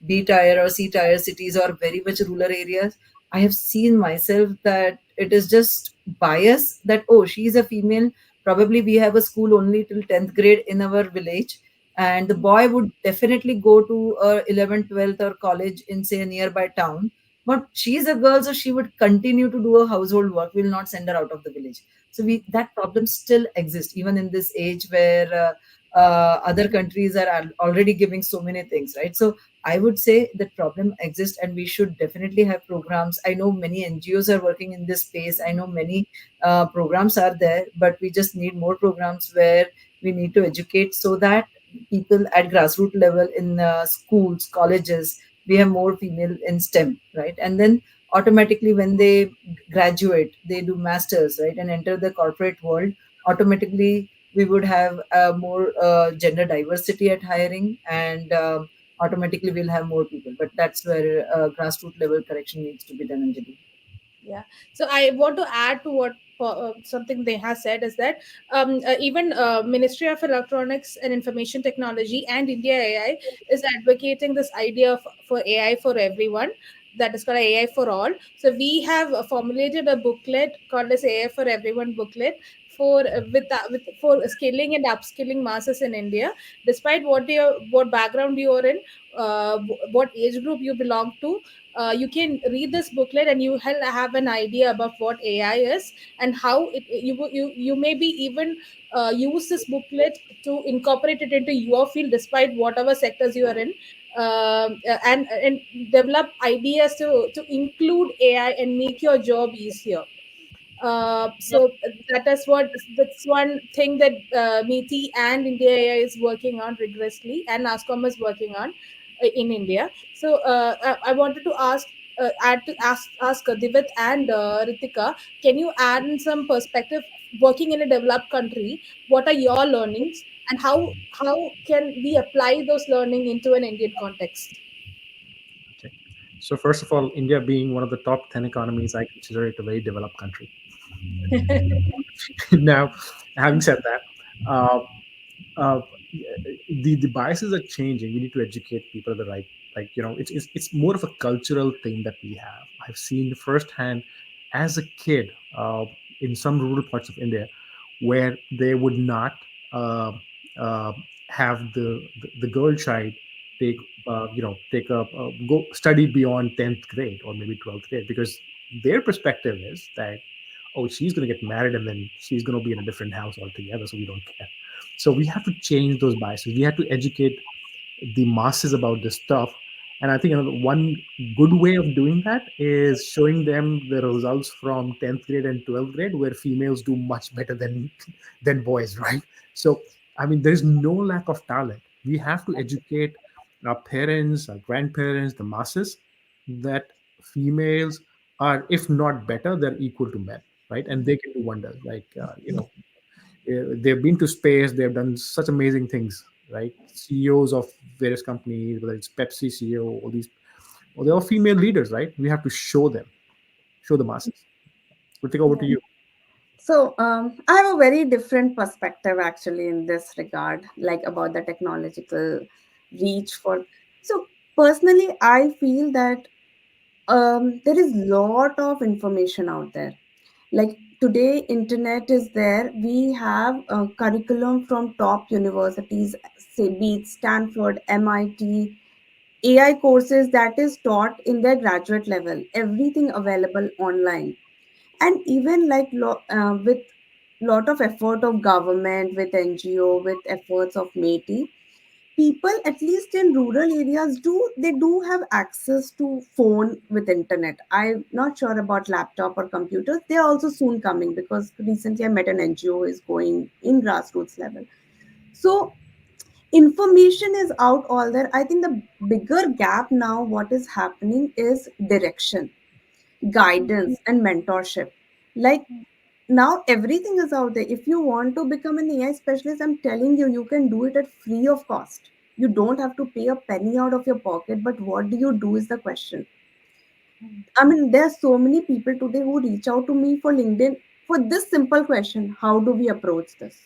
B tier or C tier cities or very much rural areas, I have seen myself that it is just bias that, oh, she's a female. Probably we have a school only till 10th grade in our village, and the boy would definitely go to 11th 12th or college in say a nearby town, but she's a girl, so she would continue to do a household work. We'll not send her out of the village. So we that problem still exists even in this age where other countries are already giving so many things, right? So I would say that problem exists, and we should definitely have programs. I know many NGOs are working in this space. I know many programs are there, but we just need more programs where we need to educate so that people at grassroots level in schools, colleges, we have more female in STEM, right? And then automatically when they graduate, they do masters, right, and enter the corporate world. Automatically, we would have more gender diversity at hiring, and automatically we'll have more people. But that's where grassroots level correction needs to be done, Anjali. Yeah. So I want to add to what something they have said is that even Ministry of Electronics and Information Technology and India AI is advocating this idea for AI for everyone. That is called AI for all. So we have formulated a booklet called as AI for Everyone booklet with for skilling and upskilling masses in India. Despite what background you are in, what age group you belong to, you can read this booklet and you will have an idea about what AI is and how you maybe even use this booklet to incorporate it into your field despite whatever sectors you are in, and develop ideas to include AI and make your job easier. So that's one thing that Meeti and India AI is working on rigorously, and NASCOM is working on in India. So I wanted to ask Divit and Ritika, can you add in some perspective? Working in a developed country, what are your learnings, and how can we apply those learning into an Indian context? Okay. So first of all, India being one of the top 10 economies, I consider it a very developed country. Now, having said that, uh, uh, the biases are changing. We need to educate people at the right, like, it's more of a cultural thing that we have. I've seen firsthand as a kid, in some rural parts of India, where they would not uh, uh, have the girl child take take a go study beyond 10th grade or maybe 12th grade, because their perspective is that, oh, she's going to get married and then she's going to be in a different house altogether, so we don't care. So we have to change those biases. We have to educate the masses about this stuff. And I think another one good way of doing that is showing them the results from 10th grade and 12th grade, where females do much better than boys, right? So I mean, there's no lack of talent. We have to educate our parents, our grandparents, the masses, that females are, if not better, they're equal to men, right? And they can do wonders. Like, they've been to space, they've done such amazing things, right? CEOs of various companies, whether it's Pepsi CEO, all these, well, they're all female leaders, right? We have to show them, show the masses. We'll take over to you. So, I have a very different perspective actually in this regard, like about the technological reach for. So, personally, I feel that there is lot of information out there. Like today, internet is there. We have a curriculum from top universities, say be it Stanford, MIT, AI courses that is taught in their graduate level. Everything available online, and even like with lot of effort of government, with NGO, with efforts of METI, people at least in rural areas do have access to phone with internet. I'm not sure about laptop or computers. They're also soon coming, because recently I met an NGO is going in grassroots level. So information is out all there. I think the bigger gap now what is happening is direction, guidance and mentorship. Like now everything is out there. If you want to become an AI specialist, I'm telling you, you can do it at free of cost. You don't have to pay a penny out of your pocket. But what do you do is the question. I mean, there are so many people today who reach out to me for LinkedIn for this simple question: how do we approach this?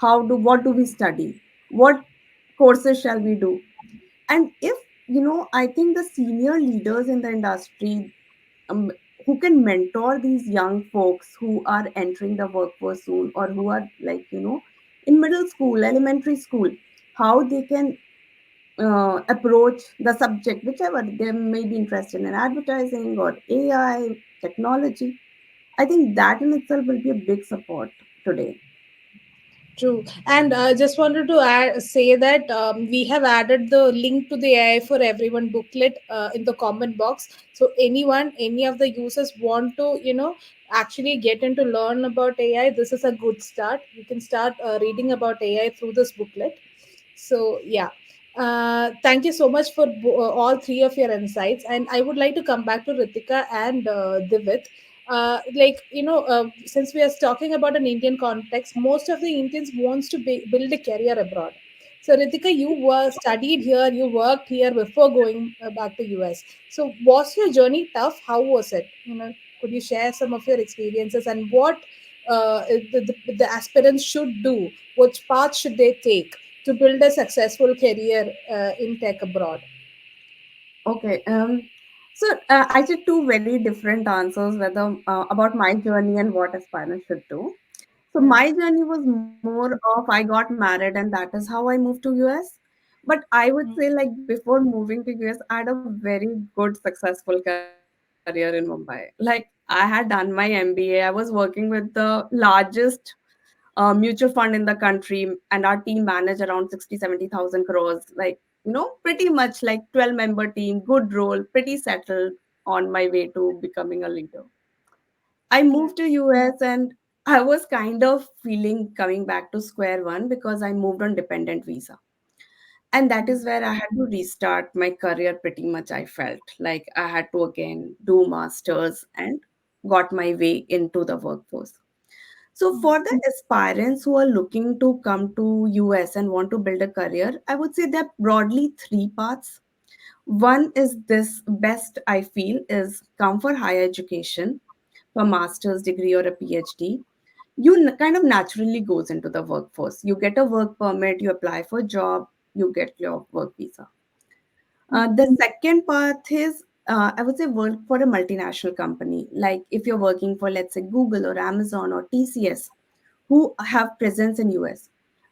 What do we study? What courses shall we do? And if, I think the senior leaders in the industry, um, who can mentor these young folks who are entering the workforce soon, or who are like, in middle school, elementary school, how they can approach the subject, whichever they may be interested in, advertising or AI, technology. I think that in itself will be a big support today. True. And I just wanted to say that we have added the link to the AI for Everyone booklet in the comment box. So anyone, any of the users want to, actually get into learn about AI, this is a good start. You can start reading about AI through this booklet. So yeah. Thank you so much for all three of your insights. And I would like to come back to Ritika and Divit. since we are talking about an Indian context, most of the Indians wants to build a career abroad. So Ritika, you were studied here, you worked here before going back to US. So was your journey tough? How was it? Could you share some of your experiences and what the aspirants should do? Which path should they take to build a successful career in tech abroad? Okay. So I did two very different answers whether about my journey and what aspirants should do. So Yeah. my journey was more of I got married and that is how I moved to US. But I would say like before moving to US, I had a very good successful career in Mumbai. Like I had done my MBA. I was working with the largest mutual fund in the country, and our team managed around 60-70,000 crores. Like, pretty much like 12-member team, good role, pretty settled on my way to becoming a leader. I Yeah. moved to US and I was kind of feeling coming back to square one because I moved on dependent visa. And that is where I had to restart my career pretty much. I felt like I had to again do masters and got my way into the workforce. So for the aspirants who are looking to come to US and want to build a career, I would say there are broadly three paths. One is this best I feel is come for higher education, for master's degree or a PhD. You kind of naturally goes into the workforce. You get a work permit, you apply for job, you get your work visa. The second path is, I would say, work for a multinational company. Like if you're working for, let's say, Google or Amazon or TCS, who have presence in US,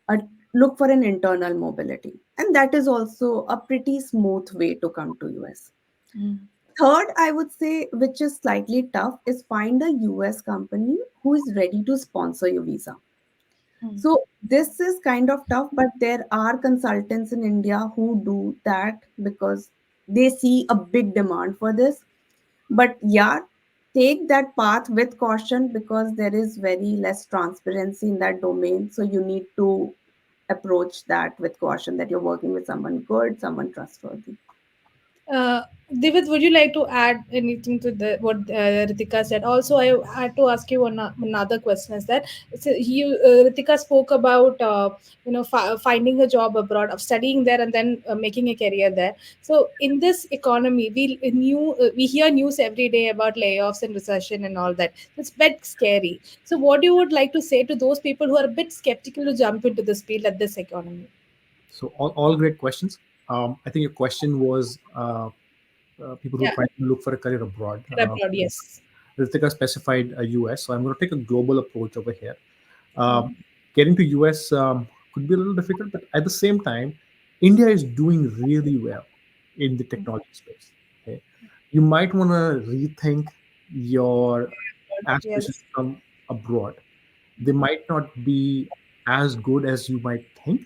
uh, look for an internal mobility, and that is also a pretty smooth way to come to US. Mm. Third, I would say, which is slightly tough, is find a US company who is ready to sponsor your visa. Mm. So this is kind of tough, but there are consultants in India who do that because they see a big demand for this. But yeah, take that path with caution because there is very less transparency in that domain. So you need to approach that with caution that you're working with someone good, someone trustworthy. Uh, Divit, would you like to add anything to the what Ritika said? Also, I had to ask you another question. Is that so Ritika spoke about finding a job abroad, of studying there, and then making a career there. So in this economy, we hear news every day about layoffs and recession and all that. It's a bit scary. So, what you would like to say to those people who are a bit skeptical to jump into this field at this economy? So all great questions. I think your question was people who are Yeah, trying to look for a career abroad. abroad, yes. Ritika specified US, so I'm going to take a global approach over here. Mm. Um, Getting to US could be a little difficult, but at the same time, India is doing really well in the technology space. Okay, you might want to rethink your aspirations Yes. from abroad. They might not be as good as you might think.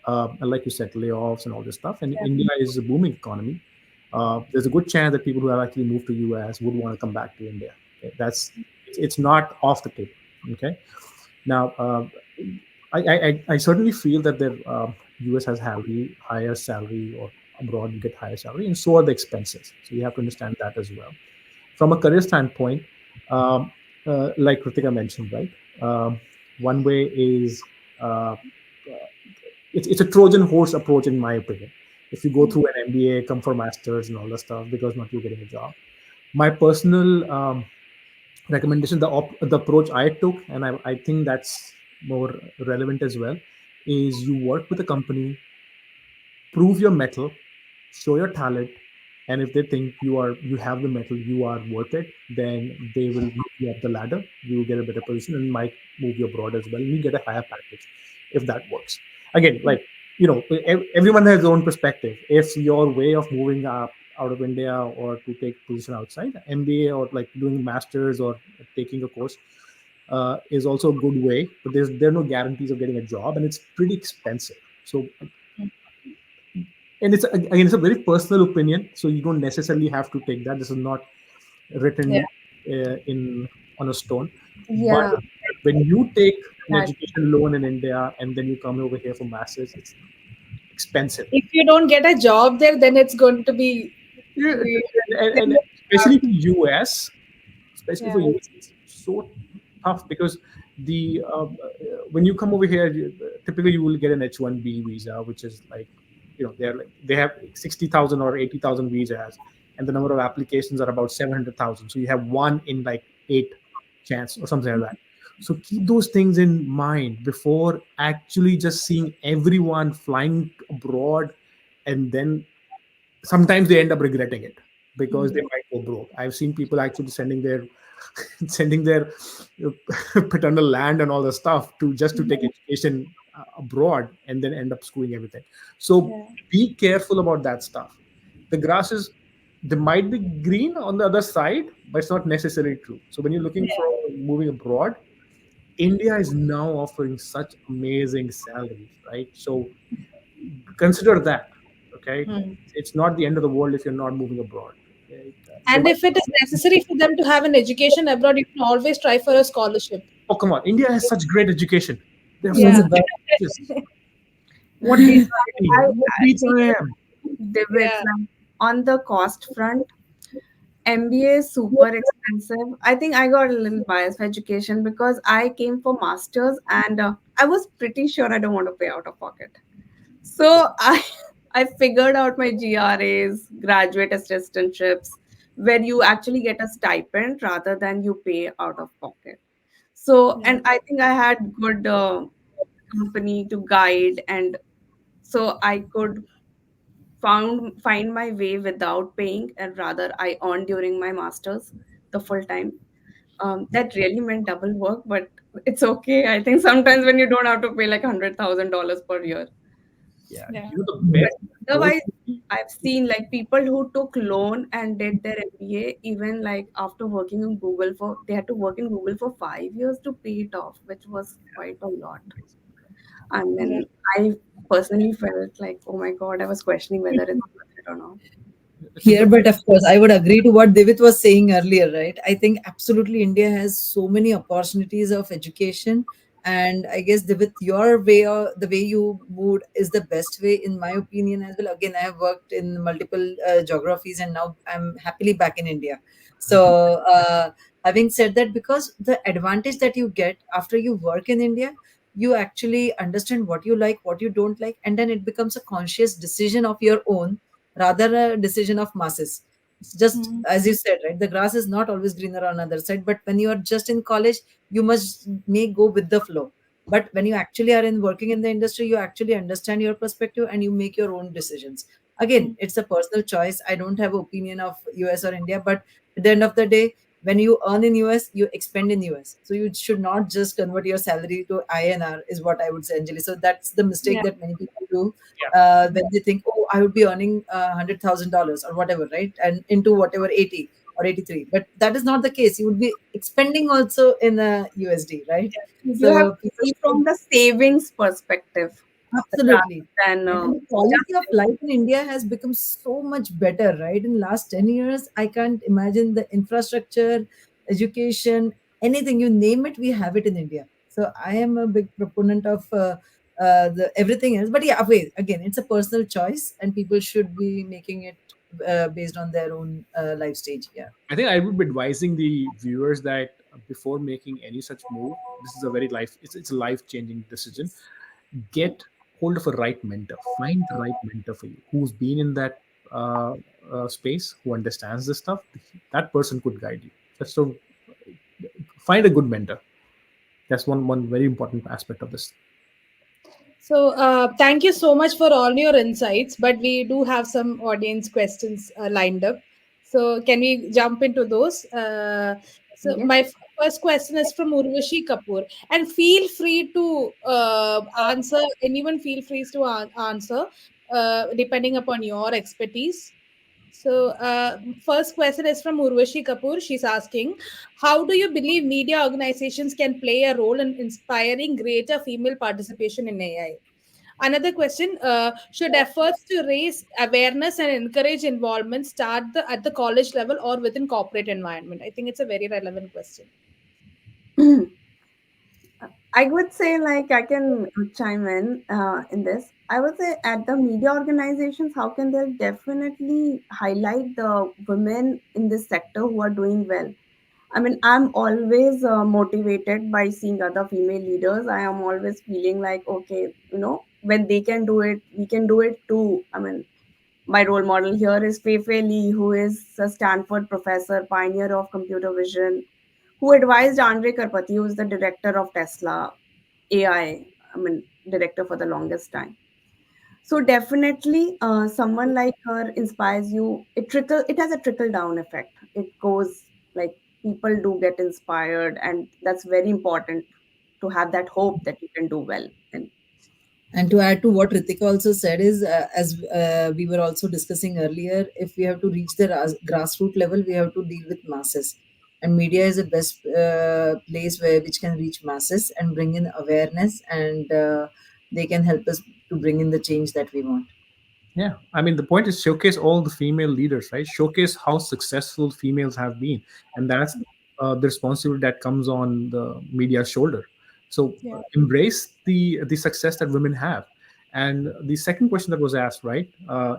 And like you said, layoffs and all this stuff. And Yeah. India is a booming economy. There's a good chance that people who have actually moved to US would want to come back to India. Okay? It's not off the table. Okay. Now, I certainly feel that the US has higher salary, or abroad you get higher salary, and so are the expenses. So you have to understand that as well. From a career standpoint, um, like Kritika mentioned, right? One way is uh, it's a Trojan horse approach, in my opinion. If you go through an MBA, come for masters and all that stuff, because not you getting a job. My personal recommendation, the approach I took, and I think that's more relevant as well, is you work with a company, prove your metal, show your talent, and if they think you have the metal, you are worth it, then they will move you up the ladder. You will get a better position and might move you abroad as well, and you get a higher package if that works. Again, like everyone has their own perspective. If your way of moving up out of India or to take position outside, MBA or like doing masters or taking a course is also a good way, but there are no guarantees of getting a job, and it's pretty expensive. So, and it's again, it's a very personal opinion, so you don't necessarily have to take that. This is not Yeah. written in on a stone. But Yeah, when you take an exactly. education loan in India and then you come over here for masters, it's expensive. If you don't get a job there, then it's going to be Yeah, we- and then especially in US, especially for Yeah. US. It's so tough because the when you come over here, typically you will get an H-1B visa, which is like, they're like they have 60,000 or 80,000 visas, and the number of applications are about 700,000. So you have one in like eight chance or something like that. So keep those things in mind before actually just seeing everyone flying abroad, and then sometimes they end up regretting it because they Mm. might go broke. I've seen people actually sending their sending their paternal land and all the stuff to just to take education abroad, and then end up screwing everything. So Yeah. be careful about that stuff. The grass is, they might be green on the other side, but it's not necessarily true. So when you're looking for moving abroad, India is now offering such amazing salaries, right? So consider that. Okay, Mm. it's not the end of the world if you're not moving abroad. Okay? There And might, if it is necessary for them to have an education abroad, you can always try for a scholarship. oh come on, India has such great education. They have so Yes, Yeah. many it does. colleges. What beats IIT? What I beats think IIM? Divits Yeah. like on the cost front, MBA is super expensive. I think I got a little biased for education because I came for masters and I was pretty sure I don't want to pay out of pocket. So I I figured out my GRAs, graduate assistantships, where you actually get a stipend rather than you pay out of pocket. So, Yeah. and I think I had good company to guide, and so I could find my way without paying, and rather I earned during my masters the full time. That really meant double work, but it's okay. I think sometimes when you don't have to pay like $100,000 per year. Yeah, Yeah. the But best approach otherwise, would be, I've seen like people who took loan and did their MBA, even like after working in Google for, they had to work in Google for 5 years to pay it off, which was quite a lot. And Yeah. then I personally felt like, oh my God, I was questioning whether it's worth it or not. Here, but of course, I would agree to what David was saying earlier, right? I think absolutely India has so many opportunities of education. And I guess, David, your way, or the way you moved is the best way, in my opinion, as well. Again, I have worked in multiple geographies, and now I'm happily back in India. So, having said that, because the advantage that you get after you work in India, you actually understand what you like, what you don't like, and then it becomes a conscious decision of your own rather a decision of masses. It's just Mm. as you said, right? The grass is not always greener on the other side, but when you are just in college, you must may go with the flow. But when you actually are in working in the industry, you actually understand your perspective and you make your own decisions. Again, Mm. it's a personal choice. I don't have opinion of US or India, but at the end of the day, when you earn in US, you expend in US. So you should not just convert your salary to INR, is what I would say, Anjali. So that's the mistake Yeah. that many people do yeah. when they think, oh, I would be earning $100,000 or whatever, right? And into whatever 80 or 83. But that is not the case. You would be expending also in USD, right? You have So to people see should from the savings perspective absolutely. rather than And the just quality of life in India has become so much better, right? In last 10 years, I can't imagine the infrastructure, education, anything, you name it, we have it in India. So I am a big proponent of the everything else. But yeah, wait, again, it's a personal choice and people should be making it based on their own life stage. Yeah. I think I would be advising the viewers that before making any such move, this is a very it's a life changing decision. Get hold of a right mentor. Find the right mentor for you who's been in that space, who understands this stuff. That person could guide you. Just so find a good mentor. That's one very important aspect of this. So, thank you so much for all your insights. But we do have some audience questions lined up. So, can we jump into those? So, yes. my first question is from Urvashi Kapoor, and feel free to answer. Anyone feel free to answer, depending upon your expertise. So, first question is from Urvashi Kapoor. She's asking, how do you believe media organizations can play a role in inspiring greater female participation in AI? Another question, should efforts to raise awareness and encourage involvement start at the college level or within corporate environment? I think it's a very relevant question. I would say, like, I can chime in this. I would say at the media organizations, how can they definitely highlight the women in this sector who are doing well? I mean, I'm always motivated by seeing other female leaders. I am always feeling like, okay, when they can do it, we can do it too. I mean, my role model here is Fei Fei Li, who is a Stanford professor, pioneer of computer vision, who advised Andre Karpati, who is the director of Tesla AI, I mean, director for the longest time. So definitely, someone like her inspires you. It has a trickle down effect. It goes like people do get inspired, and that's very important to have that hope that you can do well. And And to add to what Ritika also said is, as we were also discussing earlier, if we have to reach the grassroots level, we have to deal with masses. And media is the best place where which can reach masses and bring in awareness, and they can help us to bring in the change that we want. Yeah, I mean, the point is showcase all the female leaders, right? Showcase how successful females have been, and that's the responsibility that comes on the media's shoulder. So Yeah. embrace the success that women have. And the second question that was asked, right?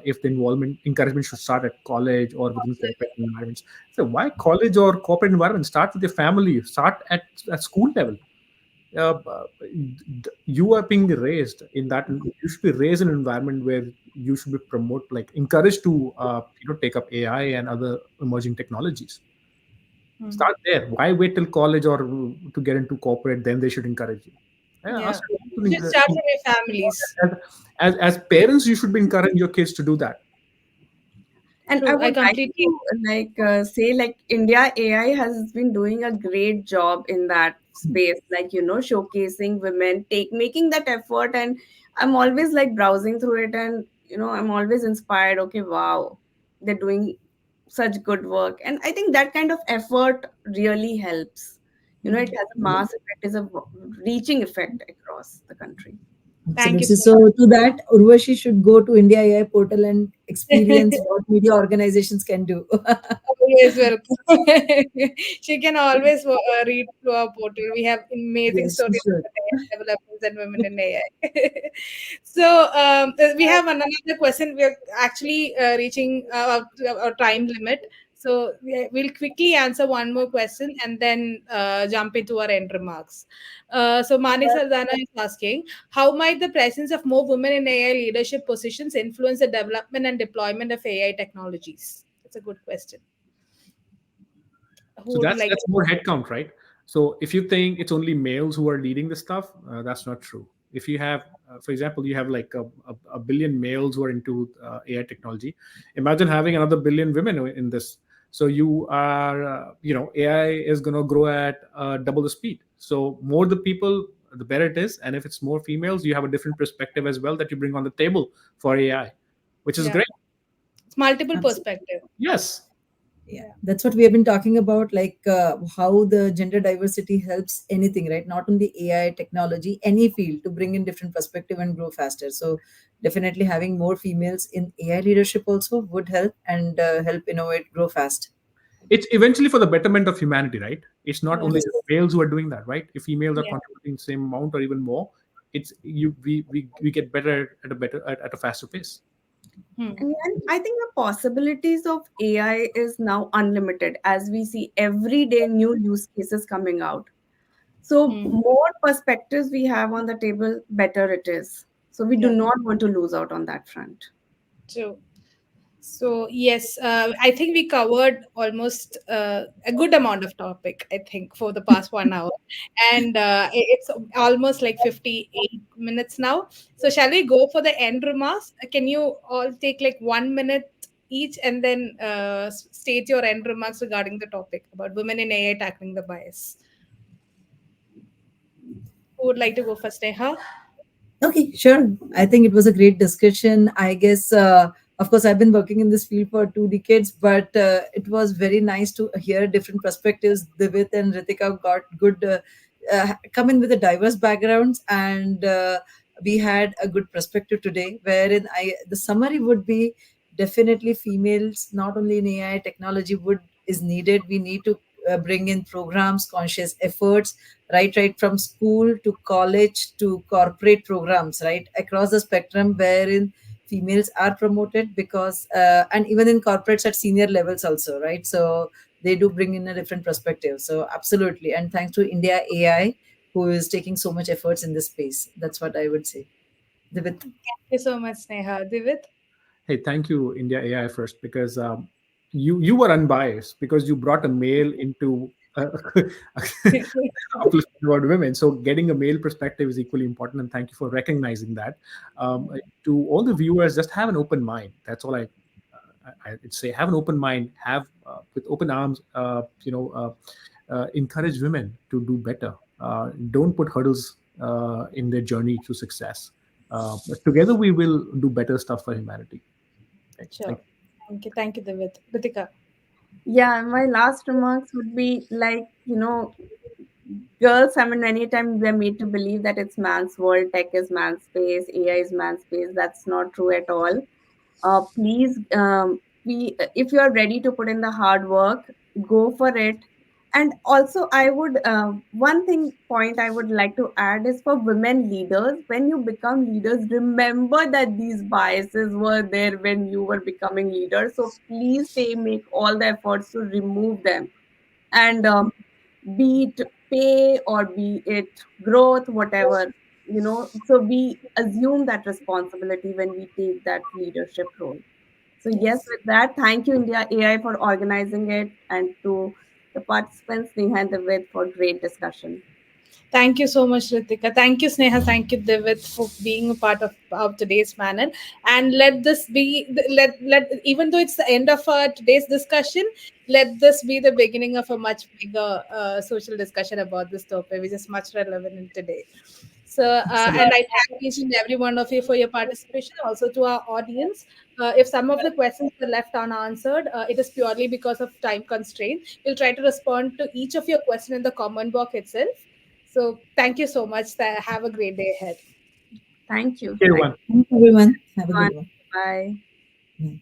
If the involvement encouragement should start at college or within corporate environments. So why college or corporate environment? Start with your family. Start at school level. You are being raised in that. You should be raised in an environment where you should be promote, like encouraged to take up AI and other emerging technologies. Hmm. Start there. Why wait till college or to get into corporate? Then they should encourage you. Yeah, Yeah. ask your You should start from your families. as parents, you should be encouraging your kids to do that. I True. I would like completely. to say like India AI has been doing a great job in that space, like showcasing women, take making that effort, and I'm always like browsing through it, and I'm always inspired. Okay, wow, they're doing such good work, and I think that kind of effort really helps. It Hmm. has a mass effect, is a reaching effect across the country. Thank you Absolutely. so So to that, Urvashi should go to India AI portal and much. experience what media organizations can do. Always welcome. She can always read through our portal. We have amazing Yes, she stories should. about AI developers and women in AI. So we have another question. We are actually reaching our time limit. So we'll quickly answer one more question and then jump into our end remarks. So Mani Sardana is asking, how might the presence of more women in AI leadership positions influence the development and deployment of AI technologies? That's a good question. Who So would that's like to that's more headcount, right? So if you think it's only males who are leading the stuff, that's not true. If you have, for example, you have like a billion males who are into AI technology, imagine having another billion women in this. So you are, AI is going to grow at double the speed. So more the people, the better it is. And if it's more females, you have a different perspective as well that you bring on the table for AI, which is Yeah, great. it's multiple Absolutely. perspective. Yes. Yeah, that's what we have been talking about, like how the gender diversity helps anything, right? Not only AI, technology, any field to bring in different perspective and grow faster. So definitely having more females in AI leadership also would help and help innovate, grow fast. It's eventually for the betterment of humanity, right? It's not only Yes. just males who are doing that, right? If females are Yeah. contributing the same amount or even more, it's you we get better at a at a faster pace. Hmm. And then I think the possibilities of AI is now unlimited as we see every day new use cases coming out. So Hmm. more perspectives we have on the table, better it is. So we do Yeah. not want to lose out on that front. True. So yes, I think we covered almost a good amount of topic. I think for the past 1 hour, and it's almost like 58 minutes now. So shall we go for the end remarks? Can you all take like 1 minute each, and then state your end remarks regarding the topic about women in AI tackling the bias? Who would like to go first, Neha? Okay, sure. I think it was a great discussion. I guess, of course, I've been working in this field for 2 decades, but it was very nice to hear different perspectives. Divit and Ritika got good, come in with a diverse backgrounds, and we had a good perspective today. Wherein the summary would be definitely females, not only in AI technology, would is needed. We need to bring in programs, conscious efforts, right from school to college to corporate programs, right across the spectrum, wherein females are promoted, because and even in corporates at senior levels also, right? So they do bring in a different perspective. So absolutely, and thanks to India AI, who is taking so much efforts in this space. That's what I would say. Divit. Thank you so much, Sneha. Divit? Hey, thank you, India AI first, because you were unbiased because you brought a male into uplifting about women. So getting a male perspective is equally important, and thank you for recognizing that. To all the viewers, just have an open mind. That's all I'd say. Have an open mind. Have with open arms. Encourage women to do better. Don't put hurdles in their journey to success. Together, we will do better stuff for humanity. Okay, thank Sure. you. Thank you, Divit. Ritika? Yeah, my last remarks would be like, girls, I mean, anytime we're made to believe that it's man's world, tech is man's space, AI is man's space, that's not true at all. Please, if you are ready to put in the hard work, go for it. And also, one thing point I would like to add is for women leaders, when you become leaders, remember that these biases were there when you were becoming leaders. So please make all the efforts to remove them. And be it pay or be it growth, whatever, so we assume that responsibility when we take that leadership role. So yes, Yes. with that, thank you India AI for organizing it, and to the participants Neha and David for great discussion. Thank you so much, Ritika. Thank you, Sneha. Thank you, Divit, for being a part of today's panel. And let this be even though it's the end of today's discussion, let this be the beginning of a much bigger social discussion about this topic, which is much relevant in today. So, and Absolutely. I thank each and every one of you for your participation. Also to our audience, if some of the questions were left unanswered, it is purely because of time constraint. We'll try to respond to each of your question in the comment box itself. So, thank you so much. Have a great day ahead. Thank Thank you. you, Thank everyone. Thanks, everyone. Have a you. good one. Bye. Bye.